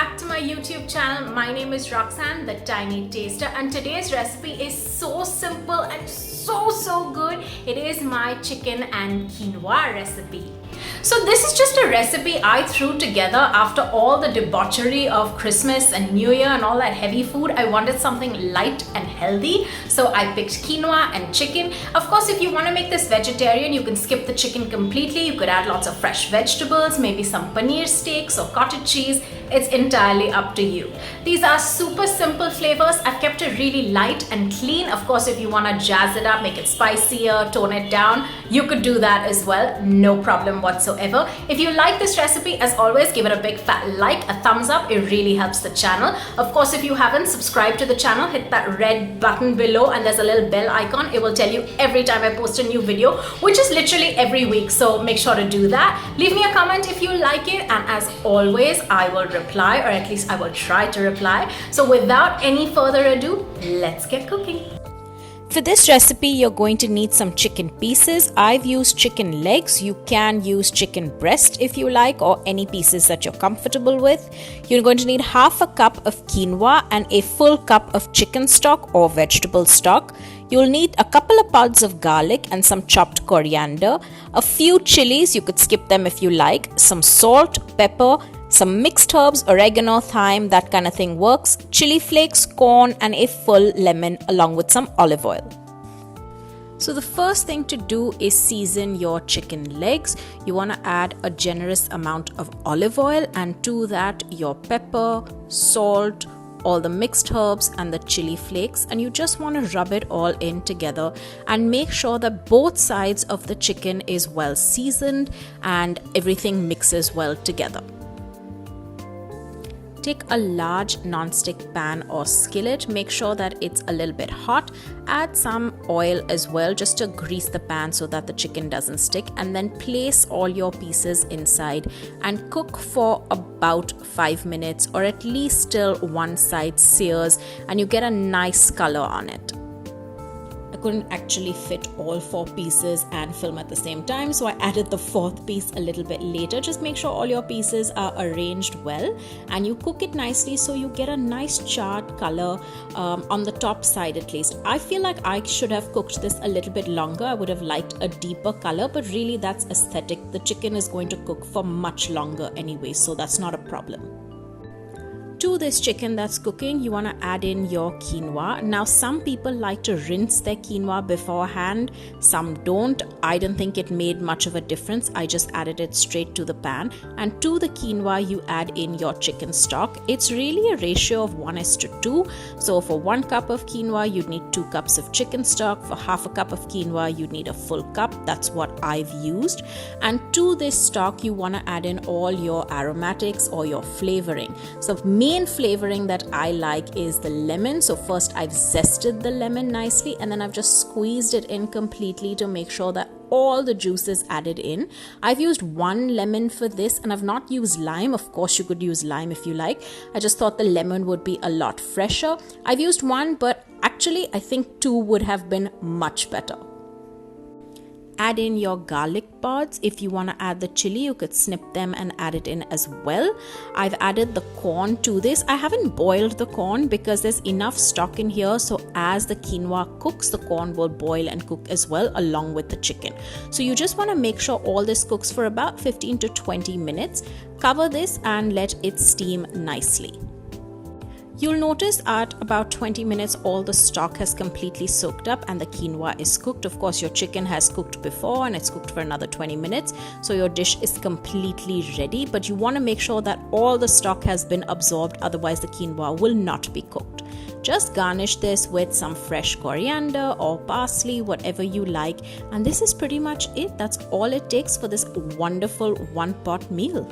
back to my YouTube channel. My name is Roxanne, the Tiny Taster, and today's recipe is so simple and so good. It is my chicken and quinoa recipe. So this is just a recipe I threw together after all the debauchery of Christmas and New Year and all that heavy food. I wanted something light and healthy, so I picked quinoa and chicken. Of course, if you want to make this vegetarian, you can skip the chicken completely. You could add lots of fresh vegetables, maybe some paneer steaks or cottage cheese. It's entirely up to you. These are super simple flavors. I've kept it really light and clean. Of course, if you want to jazz it up, make it spicier, tone it down, you could do that as well. No problem whatsoever. If you like this recipe, as always, give it a big fat like, a thumbs up. It really helps the channel. Of course, if you haven't subscribed to the channel, hit that red button below and there's a little bell icon. It will tell you every time I post a new video, which is literally every week. So make sure to do that. Leave me a comment if you like it. And as always, I will reply, or at least I will try to reply. So without any further ado, let's get cooking. For this recipe, you're going to need some chicken pieces. I've used chicken legs. You can use chicken breast if you like, or any pieces that you're comfortable with. You're going to need half a cup of quinoa and a full cup of chicken stock or vegetable stock. You'll need a couple of pods of garlic and some chopped coriander, a few chilies, you could skip them if you like, some salt, pepper, some mixed herbs, oregano, thyme, that kind of thing works, chili flakes, corn, and a full lemon along with some olive oil. So the first thing to do is season your chicken legs. You want to add a generous amount of olive oil, and to that your pepper, salt, all the mixed herbs and the chili flakes, and you just want to rub it all in together and make sure that both sides of the chicken is well seasoned and everything mixes well together. Take a large non-stick pan or skillet, make sure that it's a little bit hot, add some oil as well just to grease the pan so that the chicken doesn't stick, and then place all your pieces inside and cook for about 5 minutes, or at least till one side sears and you get a nice color on it. I couldn't actually fit all 4 pieces and film at the same time, so I added the 4th piece a little bit later. Just make sure all your pieces are arranged well and you cook it nicely so you get a nice charred color on the top side at least. I feel like I should have cooked this a little bit longer. I would have liked a deeper color, but really that's aesthetic. The chicken is going to cook for much longer anyway, so that's not a problem. To this chicken that's cooking, you want to add in your quinoa. Now, some people like to rinse their quinoa beforehand, some don't. I don't think it made much of a difference. I just added it straight to the pan. And to the quinoa, you add in your chicken stock. It's really a ratio of 1:2. So for 1 cup of quinoa, you'd need 2 cups of chicken stock. For half a cup of quinoa, you'd need a full cup. That's what I've used. And to this stock, you want to add in all your aromatics or your flavoring. So main flavoring that I like is the lemon. So first I've zested the lemon nicely, and then I've just squeezed it in completely to make sure that all the juice is added in. I've used 1 lemon for this, and I've not used lime. Of course, you could use lime if you like. I just thought the lemon would be a lot fresher. I've used 1, but actually I think 2 would have been much better. Add in your garlic pods. If you want to add the chili, you could snip them and add it in as well. I've added the corn to this. I haven't boiled the corn because there's enough stock in here, so as the quinoa cooks, the corn will boil and cook as well along with the chicken. So you just want to make sure all this cooks for about 15 to 20 minutes. Cover this and let it steam nicely. You'll notice at about 20 minutes all the stock has completely soaked up and the quinoa is cooked. Of course, your chicken has cooked before and it's cooked for another 20 minutes, so your dish is completely ready, but you want to make sure that all the stock has been absorbed, otherwise the quinoa will not be cooked. Just garnish this with some fresh coriander or parsley, whatever you like, and this is pretty much it. That's all it takes for this wonderful one-pot meal.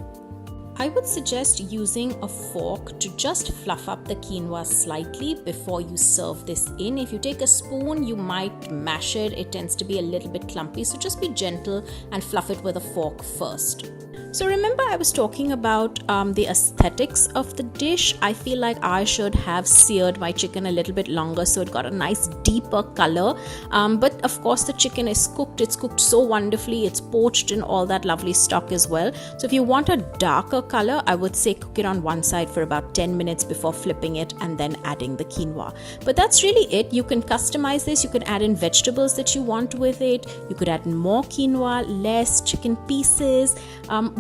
I would suggest using a fork to just fluff up the quinoa slightly before you serve this in. If you take a spoon, you might mash it. It tends to be a little bit clumpy, so just be gentle and fluff it with a fork first. So remember I was talking about the aesthetics of the dish. I feel like I should have seared my chicken a little bit longer so it got a nice deeper color. But of course the chicken is cooked. It's cooked so wonderfully. It's poached in all that lovely stock as well. So if you want a darker color, I would say cook it on one side for about 10 minutes before flipping it and then adding the quinoa. But that's really it. You can customize this. You can add in vegetables that you want with it. You could add in more quinoa, less chicken pieces,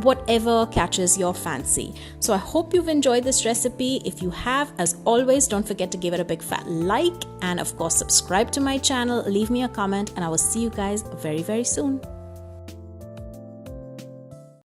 whatever catches your fancy. So I hope you've enjoyed this recipe. If you have, as always, don't forget to give it a big fat like, and of course subscribe to my channel, leave me a comment, and I will see you guys very, very soon.